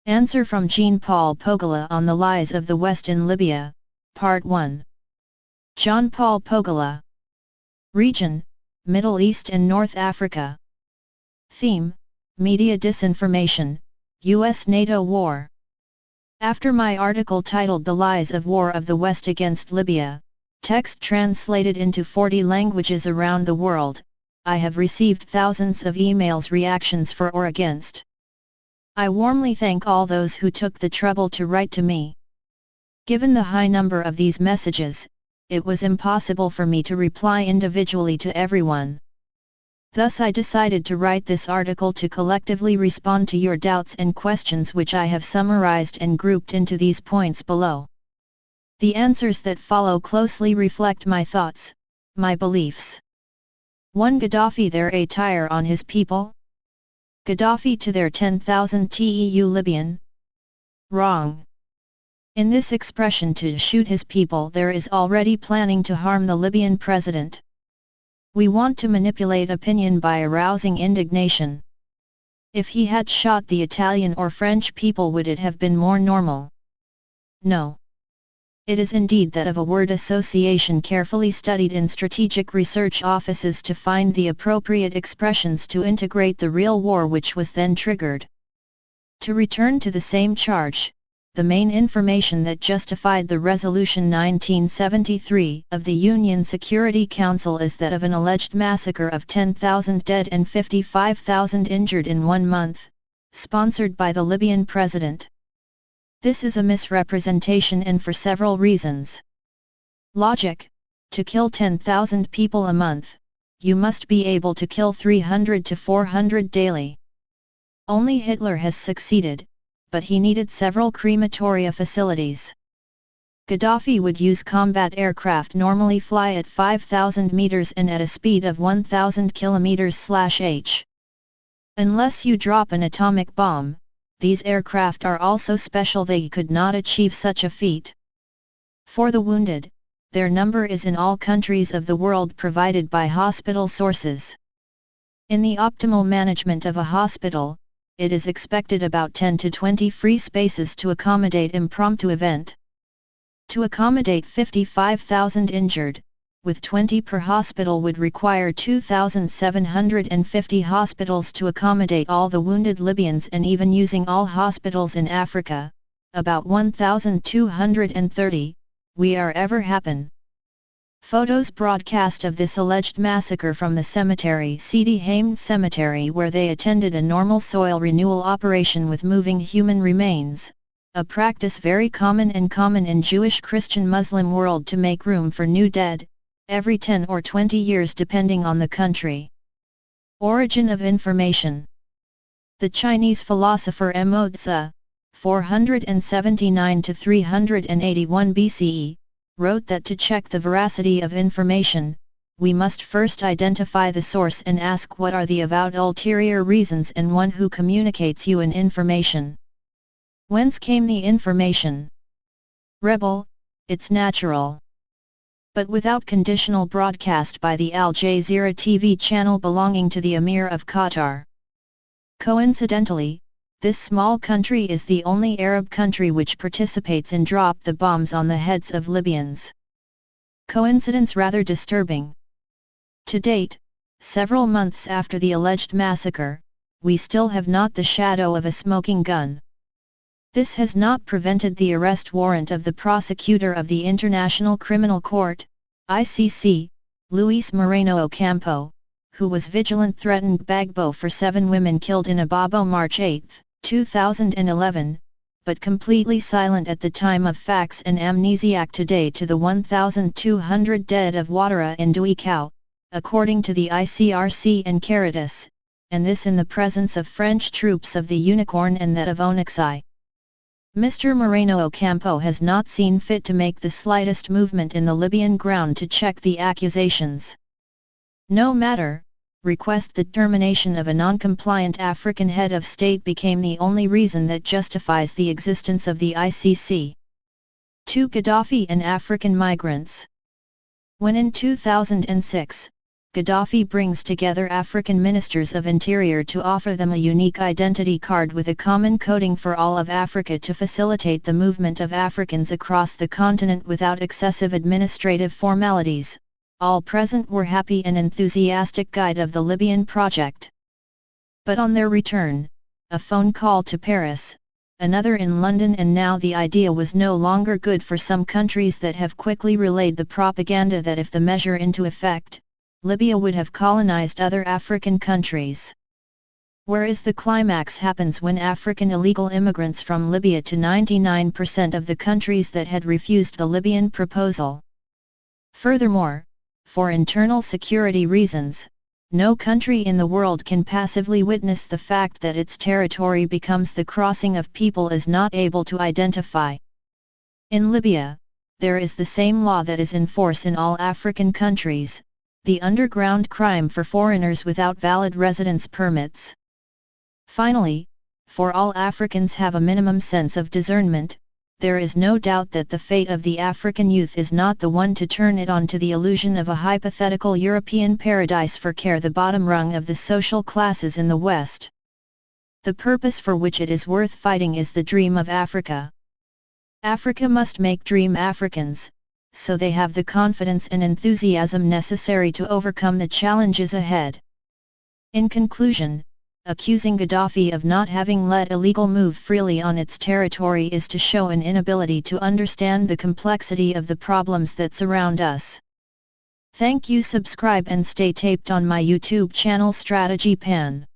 Answer from Jean-Paul Pougala on the Lies of the West in Libya, Part 1. Jean-Paul Pougala. Region, Middle East and North Africa. Theme, Media Disinformation, US-NATO War. After my article titled The Lies of War of the West Against Libya, text translated into 40 languages around the world, I have received thousands of emails reactions for or against. I warmly thank all those who took the trouble to write to me. Given the high number of these messages, it was impossible for me to reply individually to everyone. Thus I decided to write this article to collectively respond to your doubts and questions, which I have summarized and grouped into these points below. The answers that follow closely reflect my thoughts, my beliefs. 1. Gaddafi there a tire on his people? Gaddafi to their 10,000 TEU Libyan? Wrong. In this expression to shoot his people there is already planning to harm the Libyan president. We want to manipulate opinion by arousing indignation. If he had shot the Italian or French people, would it have been more normal? No. It is indeed that of a word association carefully studied in strategic research offices to find the appropriate expressions to integrate the real war which was then triggered. To return to the same charge, the main information that justified the Resolution 1973 of the UN Security Council is that of an alleged massacre of 10,000 dead and 55,000 injured in 1 month, sponsored by the Libyan president. This is a misrepresentation, and for several reasons. Logic: to kill 10,000 people a month, you must be able to kill 300 to 400 daily. Only Hitler has succeeded, but he needed several crematoria facilities. Gaddafi would use combat aircraft normally fly at 5,000 meters and at a speed of 1,000 km/h. Unless you drop an atomic bomb, these aircraft are also special, they could not achieve such a feat. For the wounded, their number is in all countries of the world provided by hospital sources. In the optimal management of a hospital, it is expected about 10 to 20 free spaces to accommodate impromptu event. To accommodate 55,000 injured, with 20 per hospital would require 2,750 hospitals to accommodate all the wounded Libyans, and even using all hospitals in Africa, about 1,230, we are ever happen. Photos broadcast of this alleged massacre from the cemetery Sidi Hamed Cemetery, where they attended a normal soil renewal operation with moving human remains, a practice very common in Jewish, Christian, Muslim world to make room for new dead, every 10 or 20 years depending on the country. Origin of information. The Chinese philosopher Mo Tzu, 479 to 381 BCE, wrote that to check the veracity of information, we must first identify the source and ask what are the avowed ulterior reasons in one who communicates you an information. Whence came the information? Rebel, it's natural. But without conditional broadcast by the Al Jazeera TV channel belonging to the Emir of Qatar. Coincidentally, this small country is the only Arab country which participates in drop the bombs on the heads of Libyans. Coincidence rather disturbing. To date, several months after the alleged massacre, we still have not the shadow of a smoking gun. This has not prevented the arrest warrant of the prosecutor of the International Criminal Court, ICC, Luis Moreno Ocampo, who was vigilant threatened Gbagbo for 7 women killed in Ababo March 8, 2011, but completely silent at the time of facts and amnesiac today to the 1,200 dead of Ouattara in Duikau, according to the ICRC and Caritas, and this in the presence of French troops of the Unicorn and that of Onyxi. Mr. Moreno Ocampo has not seen fit to make the slightest movement in the Libyan ground to check the accusations. No matter, request the termination of a non-compliant African head of state became the only reason that justifies the existence of the ICC. 2. Gaddafi and African migrants. When in 2006, Gaddafi brings together African ministers of interior to offer them a unique identity card with a common coding for all of Africa to facilitate the movement of Africans across the continent without excessive administrative formalities. All present were happy and enthusiastic guide of the Libyan project. But on their return, a phone call to Paris, another in London, and now the idea was no longer good for some countries that have quickly relayed the propaganda that if the measure into effect, Libya would have colonized other African countries. Whereas the climax happens when African illegal immigrants from Libya to 99% of the countries that had refused the Libyan proposal. Furthermore, for internal security reasons, no country in the world can passively witness the fact that its territory becomes the crossing of people is not able to identify. In Libya, there is the same law that is in force in all African countries, the underground crime for foreigners without valid residence permits. Finally, for all Africans have a minimum sense of discernment, there is no doubt that the fate of the African youth is not the one to turn it on to the illusion of a hypothetical European paradise for care, the bottom rung of the social classes in the West. The purpose for which it is worth fighting is the dream of Africa. Africa must make dream Africans, so they have the confidence and enthusiasm necessary to overcome the challenges ahead. In conclusion, accusing Gaddafi of not having let illegal move freely on its territory is to show an inability to understand the complexity of the problems that surround us. Thank you. Subscribe and stay taped on my YouTube channel Strategy Pan.